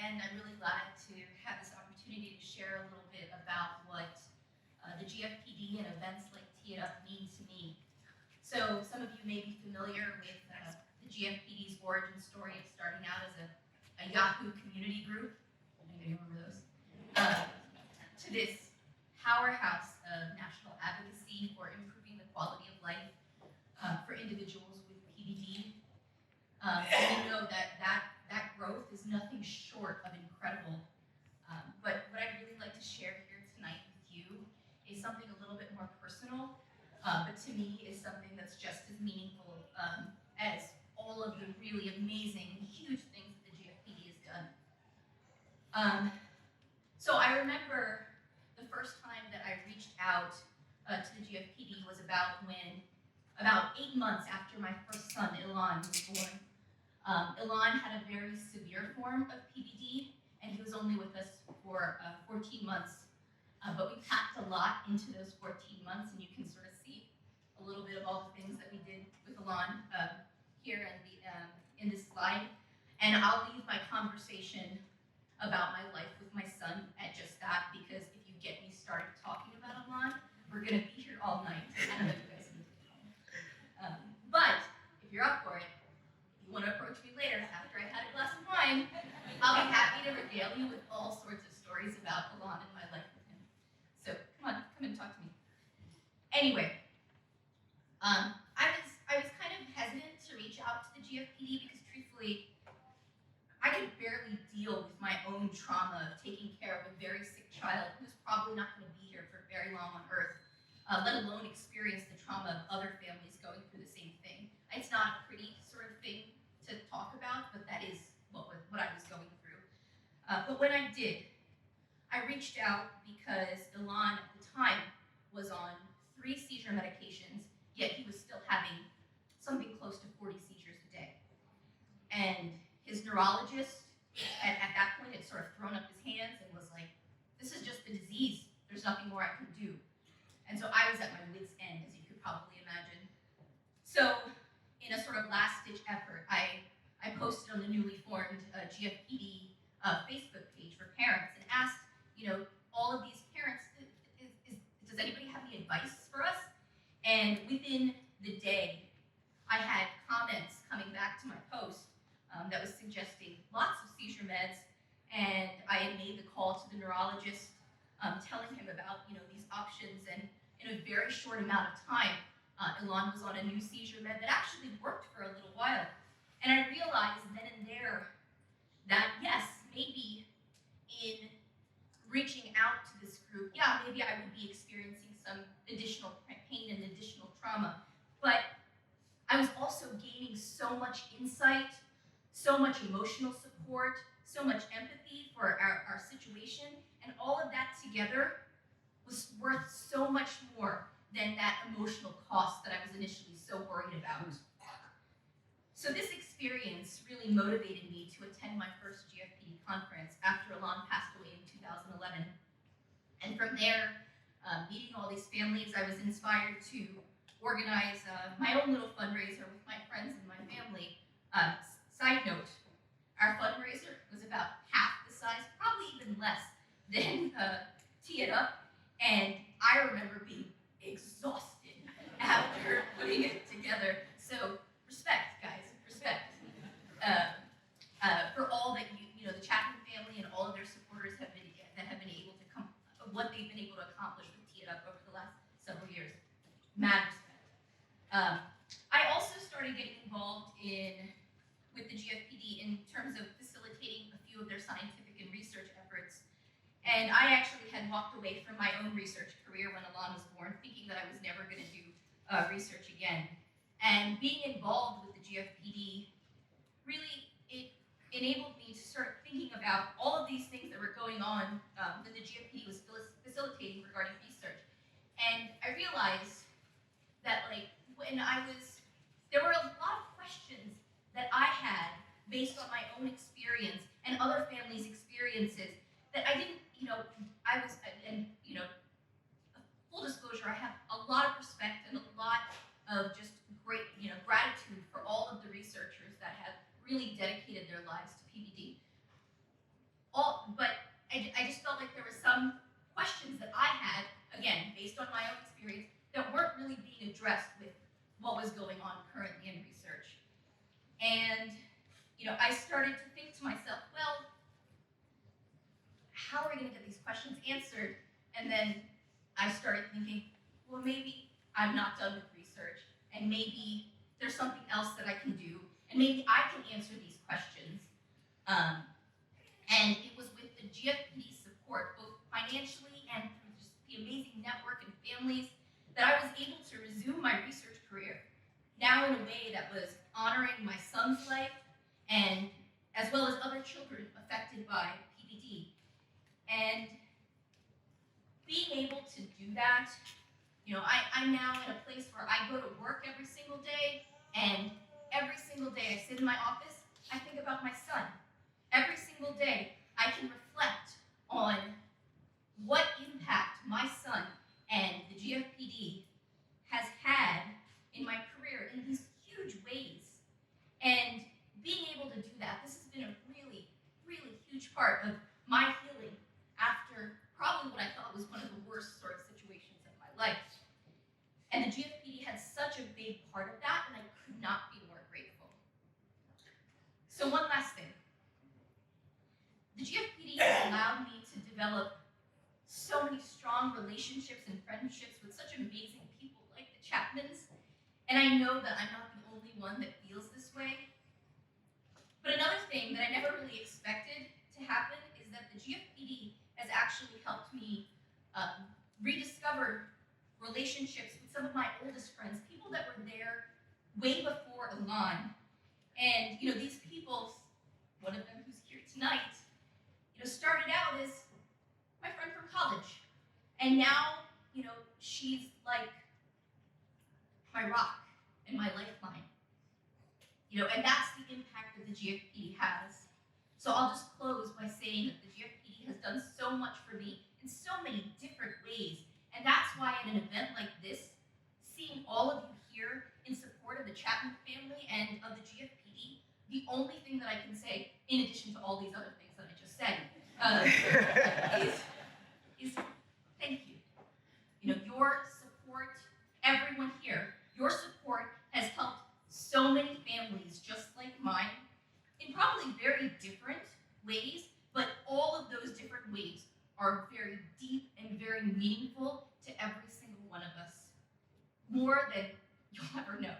and I'm really glad to have this opportunity to share a little bit about what the GFPD and events like Tee It Up mean to me. So some of you may be familiar with the GFPD's origin story of starting out as a Yahoo community group. Anybody remember those? To this powerhouse of national advocacy for improving the quality of life for individuals with PBD. And we know that growth is nothing short of incredible. But what I'd really like to share here tonight with you is something a little bit more personal, but to me is something that's just as meaningful as all of the really amazing, huge things that the GFPD has done. So I remember the first time that I reached out to the GFPD was about 8 months after my first son, Ilan, was born. Ilan had a very severe form of PBD, and he was only with us for 14 months. But we packed a lot into those 14 months, and you can sort of see a little bit of all the things that we did with Ilan here in this slide. And I'll leave my conversation about my life with my son at just that, because if you get me started talking about Ilan, we're going to be here all night. I don't know if you guys can do that. But if you're up for it, if you want to approach me later after I had a glass of wine, I'll be happy to regale you with all sorts of stories about Ilan and my life with him. So come and talk to me. Anyway, I was kind of hesitant to reach out to the GFPD because truthfully, I could barely deal with my own trauma of taking care of a very sick child who's probably not going to be here for very long on earth, let alone experience the trauma of other families going through the same thing. It's not a pretty sort of thing to talk about, but that is what I was going through. But when I did, I reached out because Ilan at the time was on 3 seizure medications, yet he was still having something close to 40 seizures a day. And his neurologist at that point had sort of thrown up his hands and was like, this is just the disease. There's nothing more I can do. And so I was at my wit's end, as you could probably imagine. So in a sort of last-ditch effort, I posted on the newly formed GFPD Facebook page for parents and asked, all of these parents, does anybody have any advice for us? And within the day, I had comments coming back to my post that was suggesting lots of seizure meds, and I had made the call to the neurologist, telling him about these options, and in a very short amount of time, Ilan was on a new seizure med that actually worked for a little while. And I realized then and there that yes, maybe in reaching out to this group, maybe I would be experiencing some additional pain and additional trauma, but I was also gaining so much insight, so much emotional support, so much empathy for our situation, and all of that together was worth so much more than that emotional cost that I was initially so worried about. So this experience really motivated me to attend my first GFPD conference after Ilan passed away in 2011. And from there, meeting all these families, I was inspired to organize my own little fundraiser with my friends and my family. Side note, our fundraiser was about half the size, probably even less, than Tee It Up. And I remember being exhausted after putting it together. So respect, guys, respect. For all that the Chapman family and all of their supporters have been able to what they've been able to accomplish with Tee It Up over the last several years. Mad respect. I also started getting involved with the GFPD in terms of facilitating a few of their scientific and research efforts. And I actually had walked away from my own research career when Ilan was born, thinking that I was never going to do research again. And being involved with the GFPD, really, it enabled me to start thinking about all of these things that were going on that the GFPD was facilitating regarding research. And I realized that, there were a lot of questions that I had based on my own experience and other families' experiences that I didn't, full disclosure, I have a lot of respect and a lot of just great, gratitude for all of the researchers that have really dedicated their lives to PBD. I just felt like there were some questions that I had, again, based on my own experience, that weren't really being addressed with what was going on currently in research. And, I started to think to myself, well, how are we going to get these questions answered? And then I started thinking, well, maybe I'm not done with research, and maybe there's something else that I can do, and maybe I can answer these questions. And it was with the GFPD support, both financially and through just the amazing network and families, that I was able to resume my research career, now in a way that was honoring my son's life, and as well as other children affected by PPD. And being able to do that, I'm now in a place where I go to work every single day, and every single day I sit in my office, I think about my son. Every single day I can reflect on what impact my son and the GFPD has had in my career in these huge ways. And being able to do that, this has been a really, really huge part of my healing after probably what I thought was one of the worst sort of situations of my life. And the GFPD had such a big part of that, and I could not be more grateful. So one last thing. The GFPD has allowed me to develop so many strong relationships and friendships with such amazing people like the Chapmans, and I know that I'm not the only one that feels this way. But another thing that I never really expected to happen is that the GFPD has actually helped me rediscover relationships with some of my oldest friends, people that were there way before Elan. And these people, one of them who's here tonight, started out as my friend from college. And now, she's like my rock and my lifeline. And that's the impact that the GFPD has. So I'll just close by saying that the GFPD has done so much for me in so many different ways. And that's why at an event like this, seeing all of you here in support of the Chapman family and of the GFPD, the only thing that I can say, in addition to all these other things that I just said, is thank you. Your support, everyone here, your support has helped so many families just like mine in probably very different ways, but all of those different ways are very deep and very meaningful to every single one of us, more than you'll ever know.